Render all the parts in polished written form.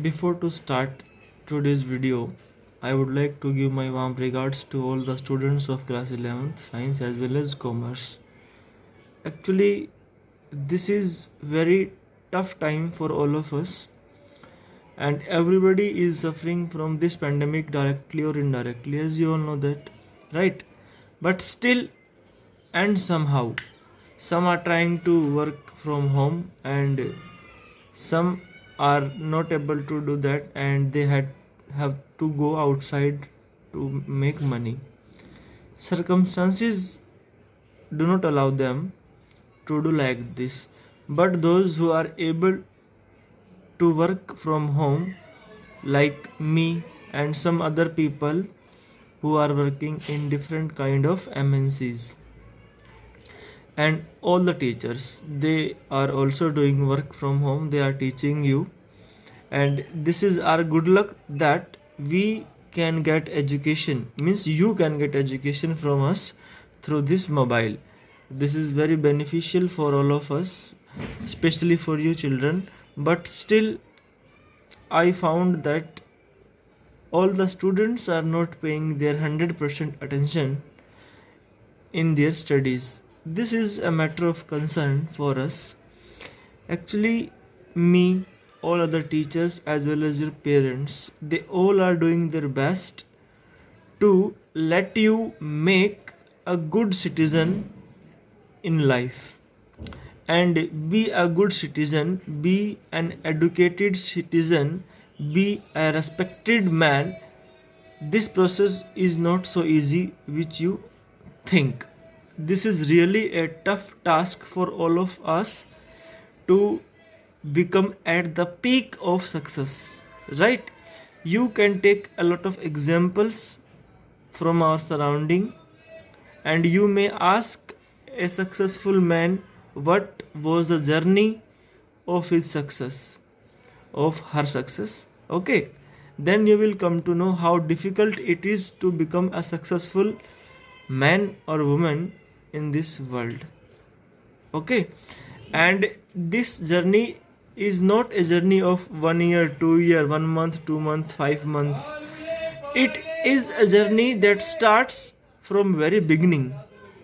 Before to start today's video, I would like to give my warm regards to all the students of class 11th science as well as commerce. Actually, this is very tough time for all of us, and everybody is suffering from this pandemic directly or indirectly, as you all know that, right? But still and somehow some are trying to work from home, and some are not able to do that, and they have to go outside to make money. Circumstances do not allow them to do like this, but those who are able to work from home, like me and some other people who are working in different kind of MNCs, and all the teachers, they are also doing work from home, they are teaching you, and this is our good luck that we can get education, means you can get education from us through this mobile. This is very beneficial for all of us, especially for you children. But still I found that all the students are not paying their 100% attention in their studies. This is a matter of concern for us. Actually, me, all other teachers, as well as your parents, they all are doing their best to let you make a good citizen in life. And be a good citizen, be an educated citizen, be a respected man. This process is not so easy which you think. This is really a tough task for all of us to become at the peak of success, right? You can take a lot of examples from our surrounding, and you may ask a successful man what was the journey of his success, of her success. Okay, then you will come to know how difficult it is to become a successful man or woman in this world. Okay, and this journey is not a journey of 1 year, 2 year, 1 month, 2 months, 5 months. It is a journey that starts from very beginning.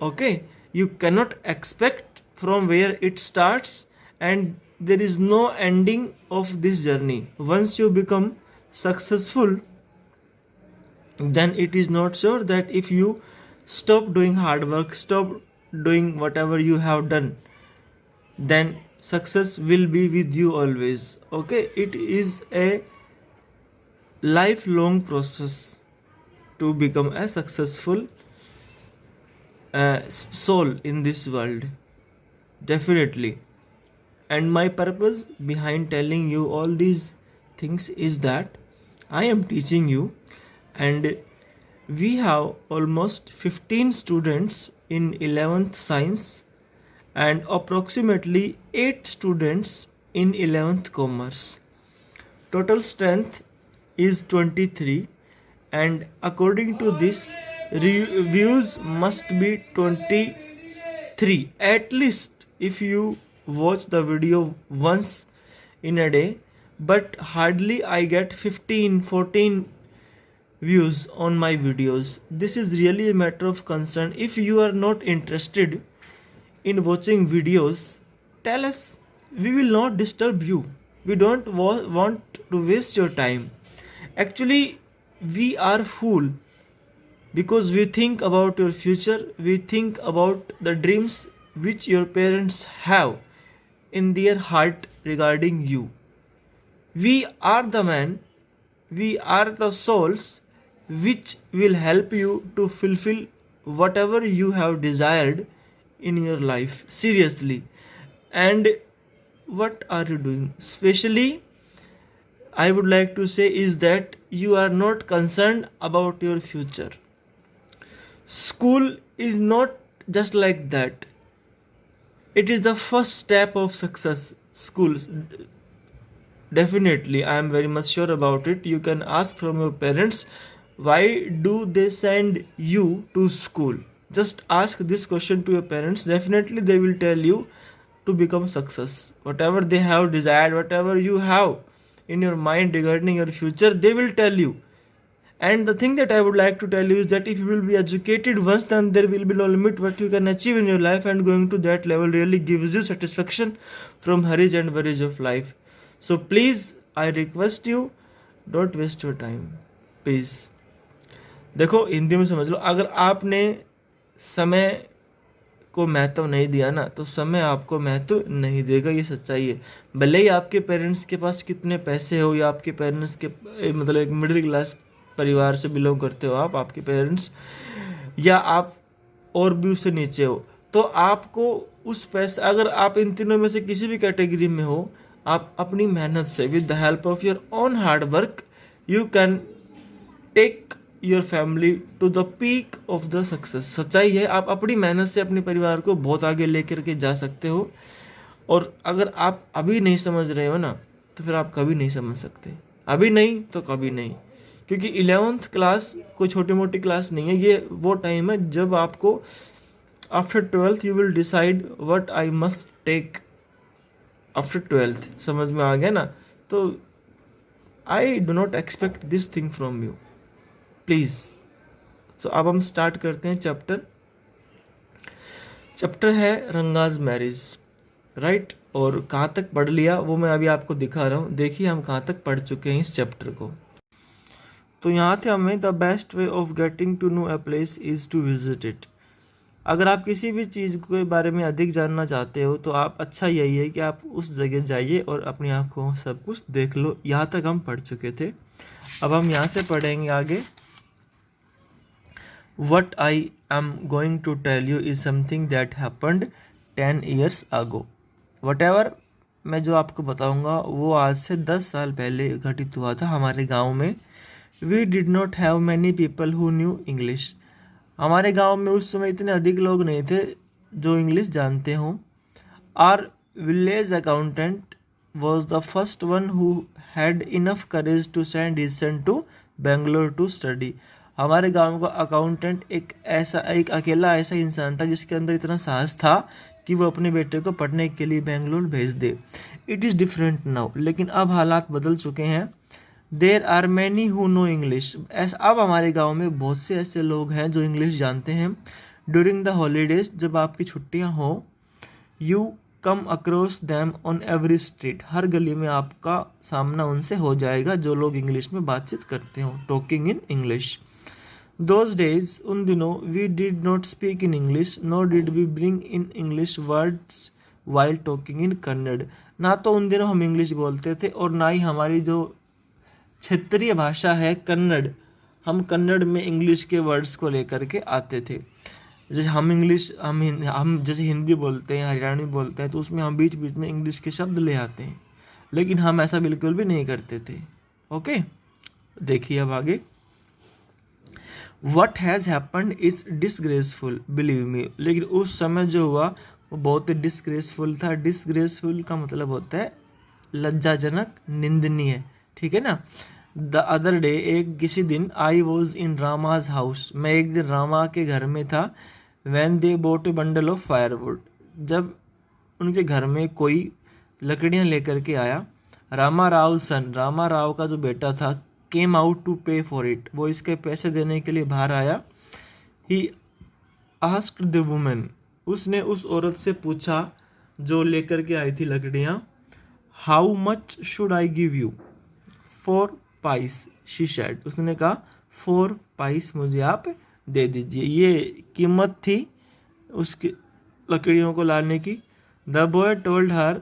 Okay, you cannot expect from where it starts, and there is no ending of this journey. Once you become successful, then it is not sure that if you stop doing hard work, stop doing whatever you have done, then success will be with you always. Okay, it is a lifelong process to become a successful soul in this world, definitely. And my purpose behind telling you all these things is that I am teaching you, and we have almost 15 students in 11th science and approximately 8 students in 11th commerce. Total strength is 23, and according to this, reviews must be 23 at least if you watch the video once in a day. But hardly I get 15, 14 views on my videos. This is really a matter of concern. If you are not interested in watching videos, tell us. We will not disturb you. We don't want to waste your time. Actually, we are fool because we think about your future, we think about the dreams which your parents have in their heart regarding you. We are the man, we are the souls which will help you to fulfill whatever you have desired in your life. Seriously. And what are you doing? Especially, I would like to say is that you are not concerned about your future. School is not just like that. It is the first step of success. Schools, definitely, I am very much sure about it. You can ask from your parents, why do they send you to school? Just ask this question to your parents. Definitely, they will tell you to become success. Whatever they have desired, whatever you have in your mind regarding your future, they will tell you. And the thing that I would like to tell you is that if you will be educated once, then there will be no limit what you can achieve in your life, and going to that level really gives you satisfaction from hurries and worries of life. So please, I request you, don't waste your time, please. देखो हिंदी में समझ लो, अगर आपने समय को महत्व नहीं दिया ना, तो समय आपको महत्व नहीं देगा, ये सच्चाई है। भले ही आपके पेरेंट्स के पास कितने पैसे हो, या आपके पेरेंट्स के मतलब एक मिडिल क्लास परिवार से बिलोंग करते हो आप, आपके पेरेंट्स, या आप और भी उससे नीचे हो, तो आपको उस पैसे, अगर आप इन तीनों में से किसी भी कैटेगरी में हो, आप अपनी मेहनत से, with the help of your own hard work, you can take your family to the peak of the success. सच्चाई है, आप अपनी मेहनत से अपने परिवार को बहुत आगे लेकर के जा सकते हो। और अगर आप अभी नहीं समझ रहे हो ना, तो फिर आप कभी नहीं समझ सकते। अभी नहीं तो कभी नहीं, क्योंकि 11th क्लास कोई छोटी मोटी क्लास नहीं है। ये वो टाइम है जब आपको after 12th you will decide what I must take after 12th। समझ में आ गया ना? तो I do not expect this thing from you, please. तो अब हम स्टार्ट करते हैं चैप्टर है रंगाज मैरिज, राइट। और कहाँ तक पढ़ लिया वो मैं अभी आपको दिखा रहा हूँ। देखिए हम कहाँ तक पढ़ चुके हैं इस चैप्टर को। तो यहाँ थे हमें, the best way of getting to know a place is to visit it. अगर आप किसी भी चीज़ के बारे में अधिक जानना चाहते हो, तो आप अच्छा यही है कि आप उस जगह जाइए और अपनी आँखों सब कुछ देख लो। यहाँ तक हम पढ़ चुके थे। अब हम यहाँ से पढ़ेंगे आगे। What I am going to tell you is something that happened 10 years ago. Whatever मैं जो आपको बताऊंगा वो आज से 10 साल पहले घटित हुआ था हमारे गांव में। We did not have many people who knew English. हमारे गांव में उस समय इतने अधिक लोग नहीं थे जो इंग्लिश जानते हों। Our village accountant was the first one who had enough courage to send his son to Bangalore to study. हमारे गांव का अकाउंटेंट एक अकेला ऐसा इंसान था जिसके अंदर इतना साहस था कि वो अपने बेटे को पढ़ने के लिए बेंगलोर भेज दे। इट इज़ डिफरेंट नाउ, लेकिन अब हालात बदल चुके हैं। There are many who know English. अब हमारे गांव में बहुत से ऐसे लोग हैं जो इंग्लिश जानते हैं। ड्यूरिंग द हॉलीडेज, जब आपकी छुट्टियां हो, you come across them on every street. हर गली में आपका सामना उनसे हो जाएगा जो लोग इंग्लिश में बातचीत करते हो, talking in English. Those days, उन दिनों, we did not speak in English, nor did we bring in English words while talking in Kannada. ना तो उन दिनों हम इंग्लिश बोलते थे और ना ही हमारी जो क्षेत्रीय भाषा है कन्नड़, हम कन्नड़ में इंग्लिश के वर्ड्स को लेकर के आते थे। जैसे हम जैसे हिंदी बोलते हैं, हरियाणवी बोलते हैं, तो उसमें हम बीच बीच में इंग्लिश के शब्द ले आते हैं, लेकिन हम ऐसा बिल्कुल भी नहीं करते थे। ओके, देखिए अब आगे। What has happened is disgraceful, believe me। लेकिन उस समय जो हुआ वो बहुत ही डिस्ग्रेसफुल था। डिस्ग्रेसफुल का मतलब होता है लज्जाजनक, निंदनीय, ठीक है ना। द अदर डे, किसी दिन, I was in Rama's house. मैं एक दिन रामा के घर में था। When they both A bundle of firewood. जब उनके घर में कोई लकड़ियाँ लेकर के आया। रामा राव सन, रामा राव का जो बेटा था, केम आउट टू पे फॉर इट। वो इसके पैसे देने के लिए बाहर आया। He asked the women. उसने उस औरत से पूछा जो लेकर के आई थी लकड़ियाँ, how much should I give you? 4 price, she said. उसने कहा 4 पाइस मुझे आप दे दीजिए। ये कीमत थी उसकी लकड़ियों को लाने की। The boy told her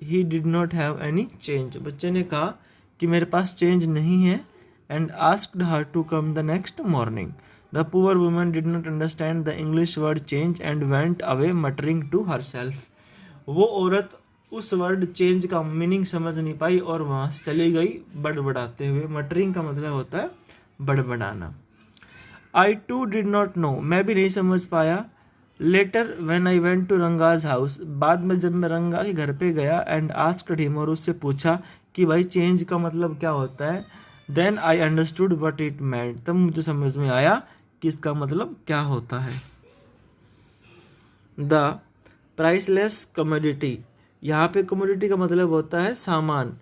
he did not have any change. बच्चे ने कहा कि मेरे पास चेंज नहीं है, and asked her to come the next morning. The poor woman did not understand the English word change and went away muttering to herself. वो औरत उस वर्ड चेंज का मीनिंग समझ नहीं पाई और वहाँ से चली गई बड़बड़ाते हुए। मटरिंग का मतलब होता है बड़बड़ाना। I too did not know, मैं भी नहीं समझ पाया। Later when I went to Ranga's house, बाद में जब मैं रंगा के घर पे गया, एंड आस्क्ड हिम, और उससे पूछा कि भाई चेंज का मतलब क्या होता है। Then I understood what it meant, तब मुझे समझ में आया कि इसका मतलब क्या होता है। द प्राइसलेस कमोडिटी, यहाँ पे कमोडिटी का मतलब होता है सामान।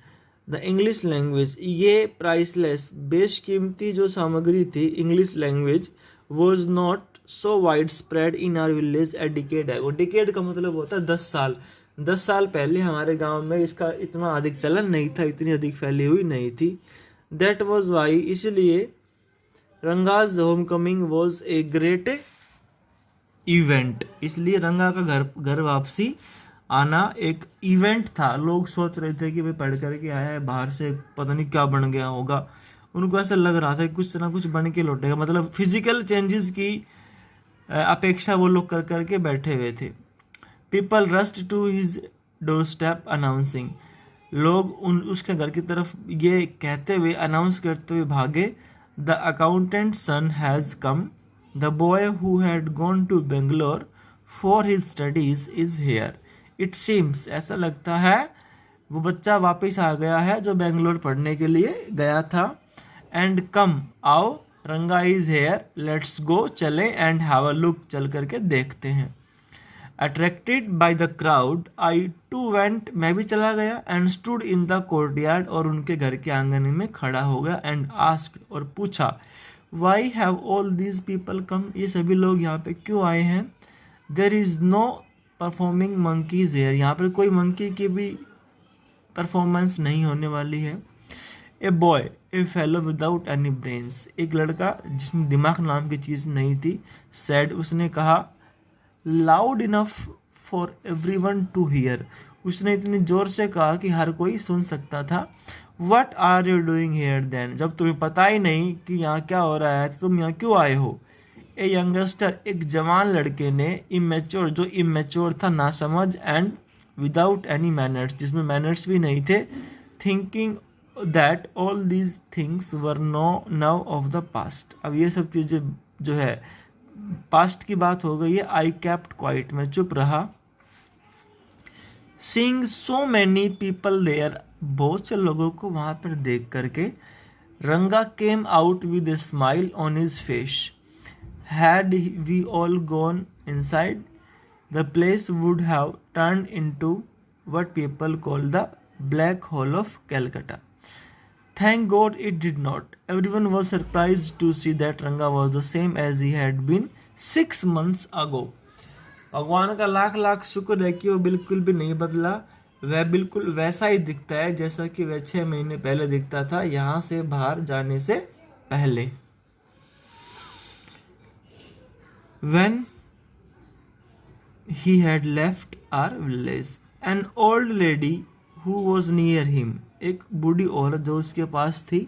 द इंग्लिश लैंग्वेज, ये प्राइसलेस बेशकीमती जो सामग्री थी English language, was not so wide spread in are village a decade है। वो डिकेड का मतलब होता है 10 साल। 10 साल पहले हमारे गांव में इसका इतना अधिक चलन नहीं था, इतनी अधिक फैली हुई नहीं थी। दैट वॉज वाई, इसलिए Ranga's home coming was a great event, इसलिए रंगा का घर वापसी आना एक इवेंट था। लोग सोच रहे थे कि भाई पढ़ करके आया है बाहर से, पता नहीं क्या बन गया होगा। उनको ऐसा लग रहा था कि कुछ ना कुछ बन के लौटेगा, मतलब फिजिकल चेंजेस की अपेक्षा वो लोग कर करके बैठे हुए थे। People rushed to his doorstep announcing, लोग उसके घर की तरफ ये कहते हुए, अनाउंस करते हुए भागे, the accountant son has come, the boy who had gone to Bangalore for his studies is here. It seems, ऐसा लगता है वो बच्चा वापस आ गया है जो बेंगलोर पढ़ने के लिए गया था। एंड कम, आओ, रंगा इज हेयर, लेट्स गो, चलें, एंड हैव अ लुक, चल करके देखते हैं। Attracted by the crowd I too went, मैं भी चला गया, and stood in the courtyard, और उनके घर के आंगन में खड़ा हो गया, एंड आस्क्ड, और पूछा, why have all these people come, ये सभी लोग यहाँ पे क्यों आए हैं। There is no performing monkeys here, यहाँ पर कोई मंकी की भी परफॉर्मेंस नहीं होने वाली है। A boy, A fellow without any brains, एक लड़का जिसमें दिमाग नाम की चीज़ नहीं थी, सैड, उसने कहा, loud enough for everyone to hear, उसने इतनी जोर से कहा कि हर कोई सुन सकता था। What are you doing here then, जब तुम्हें पता ही नहीं कि यहाँ क्या हो रहा है, तुम यहाँ क्यों आए हो। ए यंगस्टर, एक जवान लड़के ने, इमेच्योर, जो इमेच्योर था, नासमझ, एंड विदाउट एनी मैनर्स, जिसमें मैनर्स भी नहीं थे, thinking that all these things were now of the past, अब ये सब चीज़ें जो है पास्ट की बात हो गई है। आई केप्ट क्वाइट, मैं चुप रहा। Seeing so many people there, बहुत से लोगों को वहाँ पर देख करके, Ranga came out with a smile on his face. Had we all gone inside, the place would have turn into what people call the black hole of Calcutta. Thank God it did not. Everyone was surprised to see that Ranga was the same as he had been 6 months ago. भगवान का लाख लाख शुक्र है कि वो बिल्कुल भी नहीं बदला, वह बिल्कुल वैसा ही दिखता है जैसा कि वह 6 महीने पहले दिखता था, यहाँ से बाहर जाने से पहले। When he had left our village, an old lady who was near him, एक बूढ़ी औरत जो उसके पास थी,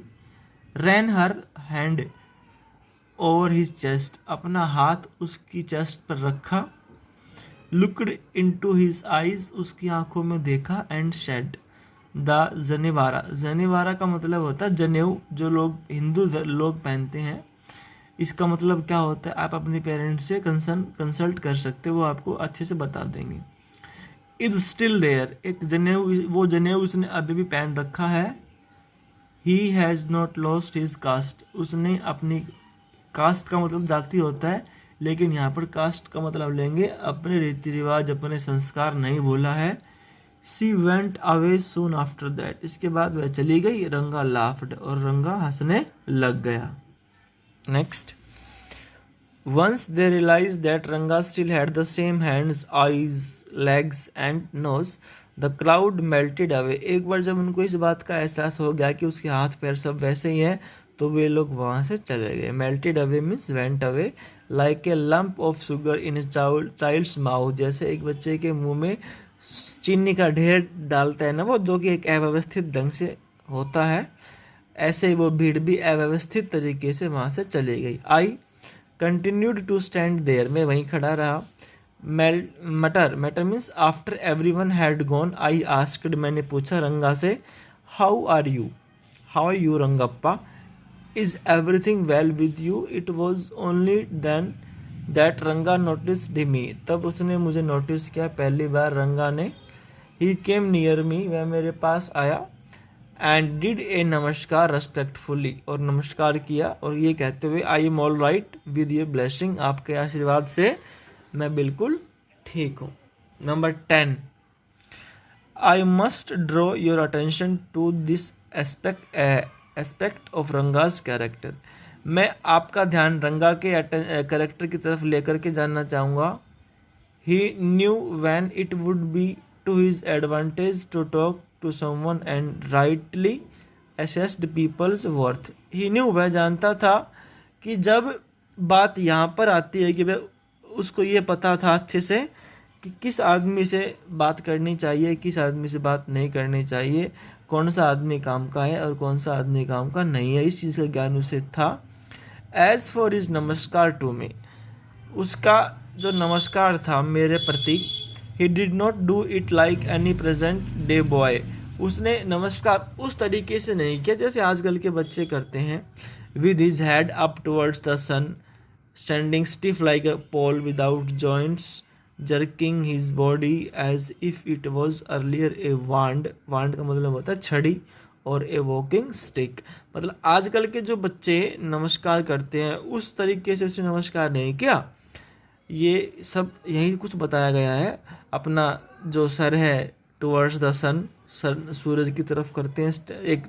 ran her hand over his chest, अपना हाथ उसकी चेस्ट पर रखा, looked into his eyes, उसकी आंखों में देखा, and said, the जनेवारा, जनेवारा का मतलब होता है जनेऊ, जो लोग हिंदू लोग पहनते हैं। इसका मतलब क्या होता है आप अपने पेरेंट्स से कंसल्ट कर सकते हो, वो आपको अच्छे से बता देंगे। इज स्टिल देयर, एक जनेऊ, वो जनेऊ उसने अभी भी पहन रखा है। He has not lost his cast, उसने अपनी, कास्ट का मतलब जाति होता है, लेकिन यहाँ पर कास्ट का मतलब लेंगे अपने रीति रिवाज, अपने संस्कार नहीं भूला है। She went away soon after that, इसके बाद वह चली गई। रंगा लाफ्ड, और रंगा हंसने लग गया। Next, once they realized that Ranga still had the same hands, eyes, legs and nose, the crowd melted away. एक बार जब उनको इस बात का एहसास हो गया कि उसके हाथ पैर सब वैसे ही हैं, तो वे लोग वहाँ से चले गए। melted away means went away, like a lump of sugar in a child's mouth, जैसे एक बच्चे के मुंह में चीनी का ढेर डालता है ना वो, जो कि एक अव्यवस्थित ढंग से होता है, ऐसे ही वो भीड़ भी अव्यवस्थित तरीके से वहाँ से चली गई। I continued to stand there, मैं वहीं खड़ा रहा। Matter means after everyone had gone, I asked, मैंने पूछा रंगा से, how are you Rangappa, is everything well with you. It was only then that Ranga noticed me, तब उसने मुझे नोटिस किया पहली बार रंगा ने। ही केम नियर मी, वह मेरे पास आया, एंड डिड ए नमस्कार रेस्पेक्टफुली, और नमस्कार किया, और ये कहते हुए, I am all right with your blessing, आपके आशीर्वाद से मैं बिल्कुल ठीक हूँ। Number 10, I must draw your attention to this aspect of Ranga's character. मैं आपका ध्यान रंगा के कैरेक्टर की तरफ लेकर के जानना चाहूँगा. He knew when it would be to his advantage to talk to someone and rightly assessed people's worth. He knew, वह जानता था कि जब बात यहाँ पर आती है कि वह उसको ये पता था अच्छे से कि किस आदमी से बात करनी चाहिए, किस आदमी से बात नहीं करनी चाहिए, कौन सा आदमी काम का है और कौन सा आदमी काम का नहीं है, इस चीज़ का ज्ञान उसे था. एज फॉर इज नमस्कार टू मी, उसका जो नमस्कार था मेरे प्रति, ही did not do it like any present day boy, उसने नमस्कार उस तरीके से नहीं किया जैसे आजकल के बच्चे करते हैं. With his head up towards the sun, standing stiff like a pole without joints, jerking his body as if it was earlier a wand. Wand का मतलब होता है छड़ी, और ए वॉकिंग स्टिक. मतलब आजकल के जो बच्चे नमस्कार करते हैं उस तरीके से उसने नमस्कार नहीं किया. ये सब यही कुछ बताया गया है. अपना जो सर है टुवर्ड्स द सन, सूरज की तरफ करते हैं, एक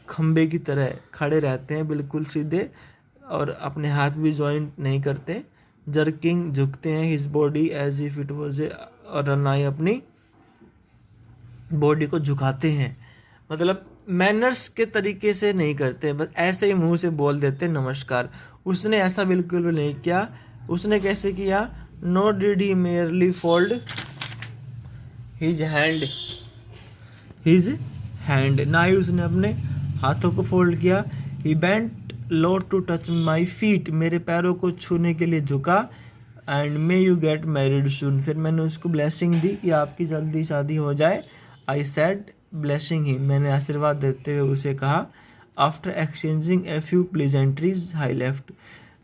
खम्बे की तरह खड़े रहते हैं बिल्कुल सीधे, और अपने हाथ भी जॉइंट नहीं करते. जर्किंग झुकते हैं, his body as if it was a, और नाई अपनी बॉडी को झुकाते हैं. मतलब मैनर्स के तरीके से नहीं करते, बस ऐसे ही मुंह से बोल देते नमस्कार. उसने ऐसा बिल्कुल भी नहीं किया. उसने कैसे किया? No did he merely fold his hand, ना ही उसने अपने हाथों को फोल्ड किया. He bent low to touch my feet, मेरे पैरों को छूने के लिए झुका. And may you get married soon, फिर मैंने उसको ब्लेसिंग दी कि आपकी जल्दी शादी हो जाए. आई सेड ब्लेसिंग ही, मैंने आशीर्वाद देते हुए उसे कहा. After exchanging a few pleasantries I left,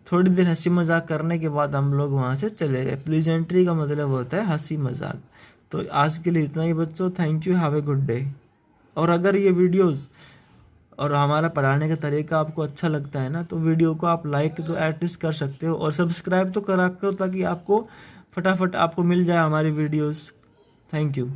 थोड़ी देर हंसी मजाक करने के बाद हम लोग वहाँ से चले गए. प्लीजेंट्री का मतलब होता है हंसी मजाक. तो आज के लिए इतना ही बच्चों. Thank you, have a good day. और अगर ये वीडियोस और हमारा पढ़ाने का तरीका आपको अच्छा लगता है ना, तो वीडियो को आप लाइक तो एटलीस्ट कर सकते हो, और सब्सक्राइब तो करा करो ताकि आपको फटाफट आपको मिल जाए हमारी वीडियोस. Thank you.